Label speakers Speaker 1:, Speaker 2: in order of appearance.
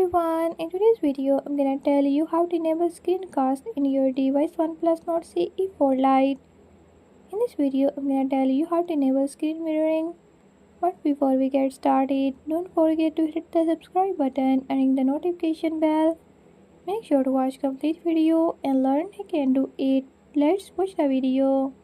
Speaker 1: everyone, in today's video I'm gonna tell you how to enable screencast in your device Oneplus Nord CE for Lite. In this video I'm gonna tell you how to enable screen mirroring. But before we get started, don't forget to hit the subscribe button and ring the notification bell. Make sure to watch complete video and learn how you can do it. Let's watch the video.